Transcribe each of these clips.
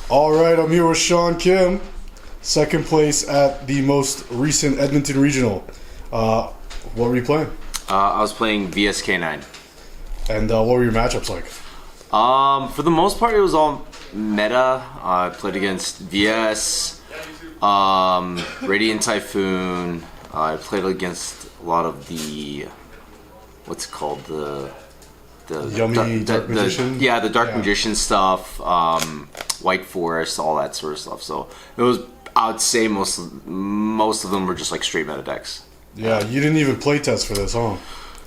Alright, I'm here with Sean Kim, second place at the most recent Edmonton Regional. What were you playing? I was playing VSk9. And what were your matchups like? For the most part, it was all meta. I played against VS, Radiant Typhoon. I played against a lot of the, what's it called, the Yummy Dark Magician? The Dark Magician stuff, White Forest, all that sort of stuff. So it was, I would say most of them were just like straight meta decks. Yeah, you didn't even play test for this, huh?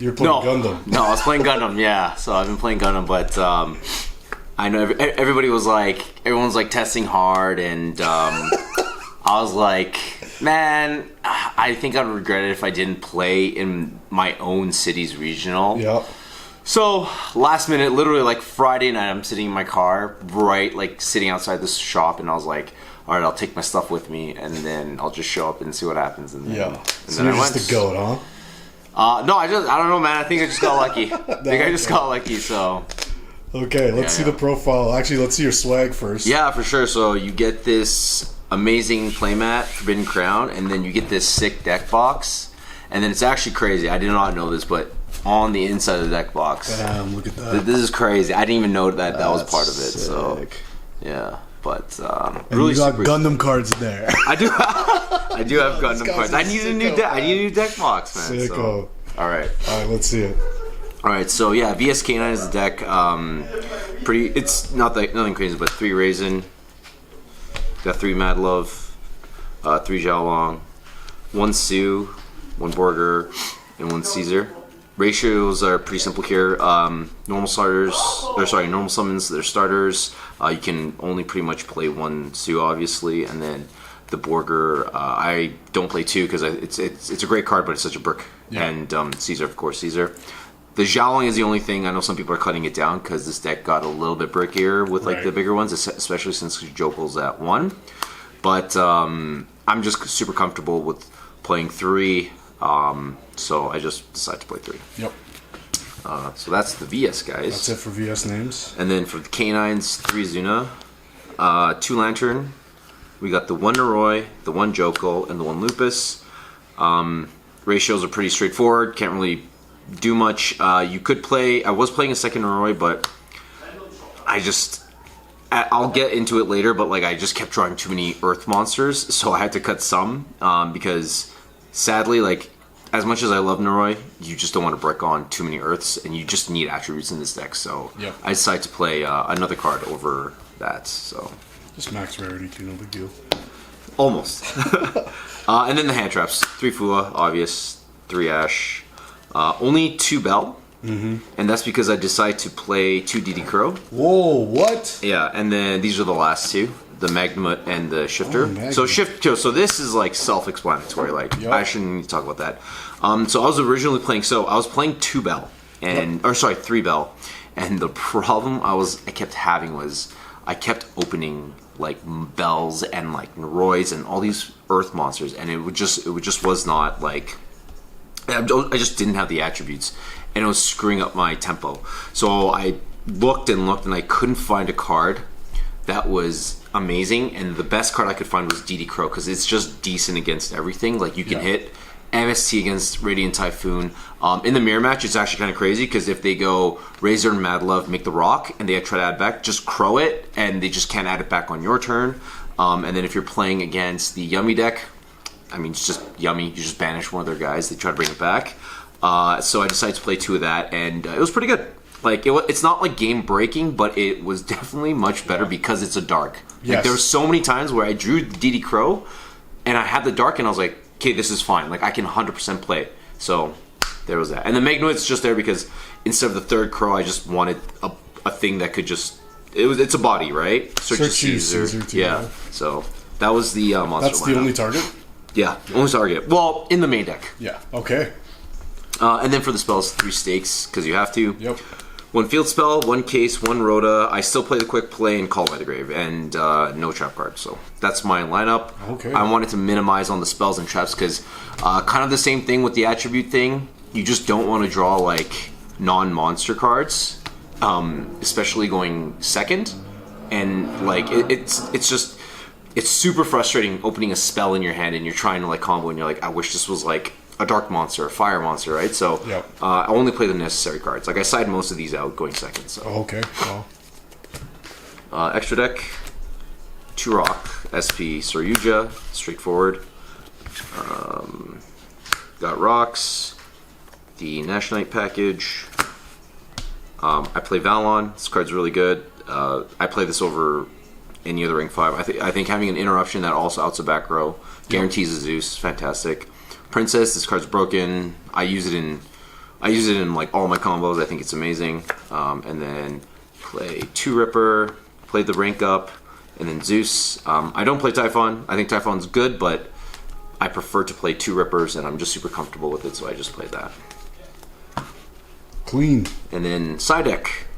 You were playing Gundam. No, I was playing Gundam, yeah. So I've been playing Gundam, but I know everybody was like, everyone's like testing hard, and I was like, man, I think I'd regret it if I didn't play in my own city's regional. Yeah. So last minute, literally like Friday night, I'm sitting in my car, right, like sitting outside this shop, and I was like, all right, I'll take my stuff with me, and then I'll just show up and see what happens. And then, so you're just the goat, huh? No, I don't know, man. I think I just got lucky. Got lucky, so. Okay, let's see the profile. Actually, let's see your swag first. Yeah, for sure. So you get this amazing playmat, Forbidden Crown, and then you get this sick deck box. And then it's actually crazy. I did not know this, but on the inside of the deck box. Damn, look at that. This is crazy. I didn't even know that was part of it. Sick. So, yeah. But and really, you got Gundam cards there. I do have Gundam cards. I need a new deck. I need a new deck box, man. Sicko. So, all right, let's see it. All right, so yeah, VSk9 is the deck. Pretty. It's nothing crazy, but 3 Raisin. Got 3 Mad Love, 3 Xiaolong, 1 Sue, 1 Borger, and 1 Caesar. Ratios are pretty simple here. Normal summons, they're starters. You can only pretty much play 1 Sue, obviously, and then the Borger, I don't play 2 because it's a great card, but it's such a brick. Yeah. And Caesar, of course, Caesar. The Xiaolong is the only thing. I know some people are cutting it down because this deck got a little bit brickier with like the bigger ones, especially since Jokel's at 1. But I'm just super comfortable with playing 3. So I just decided to play 3. Yep. So that's the VS, guys. That's it for VS names. And then for the K9s, 3 Zuna, 2 Lantern. We got the 1 Noroi, the 1 Jokel, and the 1 Lupus. Ratios are pretty straightforward. Can't really do much. You could play. I was playing a second Noroi, but I'll get into it later. But like I just kept drawing too many Earth monsters, so I had to cut some because sadly, like as much as I love Noroi, you just don't want to brick on too many Earths, and you just need attributes in this deck. So I decided to play another card over that. So just max rarity too, no big deal. Almost. And then the hand traps: 3 Fua, obvious, 3 Ash, only 2 Bell. And that's because I decided to play 2 DD Crow. Whoa, what? Yeah, and then these are the last 2, the Magnum and the Shifter. So this is like self-explanatory. Like I shouldn't need to talk about that. So I was originally playing. So I was playing 2 Bell or 3 Bell, and the problem I kept having was I kept opening like Bells and like Norois and all these Earth monsters, and it just was not like I just didn't have the attributes. And it was screwing up my tempo. So I looked and I couldn't find a card that was amazing. And the best card I could find was DD Crow because it's just decent against everything. Like you can hit MST against Radiant Typhoon. In the mirror match, it's actually kind of crazy because if they go Razor and Mad Love, make the rock, and they try to add back, just Crow it, and they just can't add it back on your turn. And then if you're playing against the Yummy deck, I mean, it's just Yummy. You just banish one of their guys. They try to bring it back. So I decided to play 2 of that, and it was pretty good. Like it's not like game breaking, but it was definitely much better because it's a dark. Yes. Like there were so many times where I drew the DD Crow, and I had the dark, and I was like, okay, this is fine. Like I can 100% play it. So there was that. And the Magnoid's just there because instead of the 3rd Crow, I just wanted a thing that could just it's a body, right? Search Caesar too, yeah. So that was the monster. That's the only target. Yeah, only target. Well, in the main deck. Yeah. Okay. And then for the spells, 3 Stakes because you have to. Yep. 1 field spell, 1 case, 1 rota. I still play the quick play and Call by the Grave, and no trap card. So that's my lineup. Okay. I wanted to minimize on the spells and traps because kind of the same thing with the attribute thing. You just don't want to draw like non-monster cards, especially going second. And like it's super frustrating opening a spell in your hand and you're trying to like combo and you're like, I wish this was like a dark monster, a fire monster, right? So yep. I only play the necessary cards. Like I side most of these out going second. So okay. Well. Extra deck, 2 rock, SP Soryuja, straightforward. Got rocks, the Nationite package. I play Valon. This card's really good. I play this over any other Ring 5. I think having an interruption that also outs a back row guarantees a Zeus. Fantastic. Princess. This card's broken. I use it in like all my combos. I think it's amazing. And then play 2 Ripper. Play the rank up, and then Zeus. I don't play Typhon. I think Typhon's good, but I prefer to play 2 Rippers, and I'm just super comfortable with it, so I just played that. Clean. And then side deck.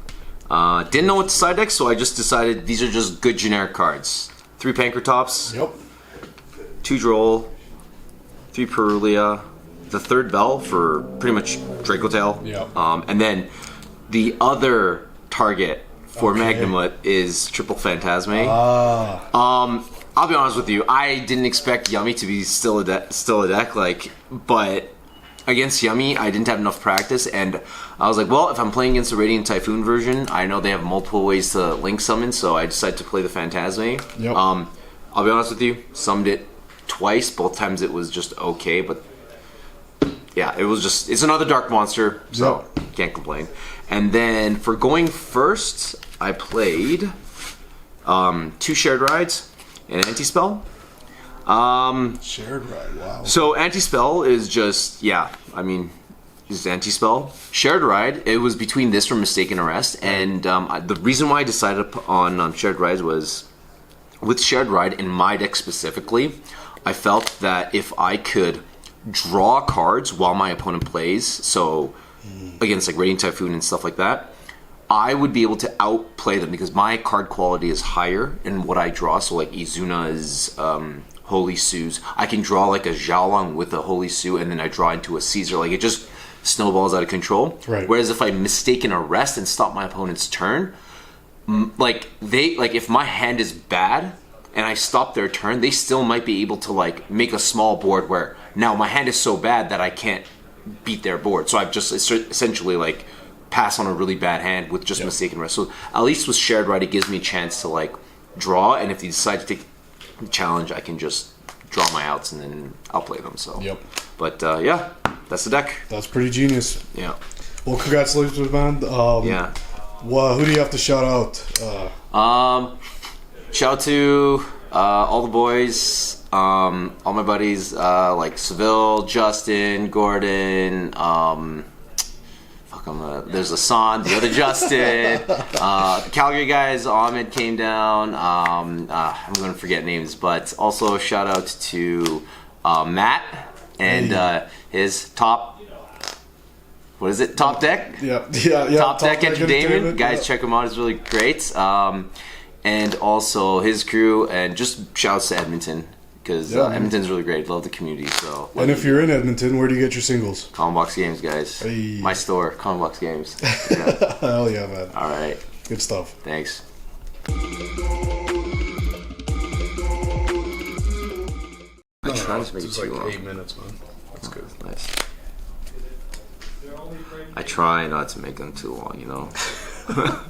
Didn't know what to side deck, so I just decided these are just good generic cards. 3 Pankratops. Yep. 2 Droll. 3 Perulia. The 3rd Bell for pretty much Dracotail. Yep. And then the other target for Magnamut is Triple Phantasme. I'll be honest with you, I didn't expect Yummy to be still a deck, like, but against Yummy, I didn't have enough practice, and I was like, well, if I'm playing against the Radiant Typhoon version, I know they have multiple ways to link summon, so I decided to play the Phantasme. Yep. I'll be honest with you, summoned it twice. Both times it was just okay, but yeah, it's another dark monster, so can't complain. And then for going first, I played 2 Shared Rides and an Anti-Spell. Shared Ride, wow. So Anti-Spell is just, is Anti-Spell. Shared Ride, it was between this or Mistaken Arrest, and the reason why I decided on Shared Rides was, with Shared Ride in my deck specifically, I felt that if I could draw cards while my opponent plays, so against like Radiant Typhoon and stuff like that, I would be able to outplay them because my card quality is higher in what I draw. So like Izuna's Holy Sues, I can draw like a Xiaolong with a Holy Sue, and then I draw into a Caesar. Like it just snowballs out of control. Right. Whereas if I Mistaken Arrest and stop my opponent's turn, if my hand is bad and I stop their turn, they still might be able to like make a small board where now my hand is so bad that I can't beat their board. So I've just essentially like pass on a really bad hand with just Mistaken Arrest. So at least with Shared Ride, it gives me a chance to like draw, and if they decide to take the challenge, I can just draw my outs and then I'll play them. So but yeah, that's the deck. That's pretty genius. Yeah. Well, congratulations, man. Yeah. Well, who do you have to shout out? Shout out to all the boys, all my buddies, like Seville, Justin, Gordon, there's Hassan, the other Justin, the Calgary guys, Ahmed came down, I'm going to forget names, but also shout out to Matt and his Top Deck? Yeah. Top Deck Entertainment. Guys, check him out, it's really great. And also his crew, and just shouts to Edmonton, because Edmonton's really great. Love the community. So. And if you're in Edmonton, where do you get your singles? Common Box Games, guys. Hey. My store, Common Box Games. Yeah. Hell yeah, man. All right. Good stuff. Thanks. I try to make it too long. 8 minutes, man. That's good. Nice. I try not to make them too long, you know.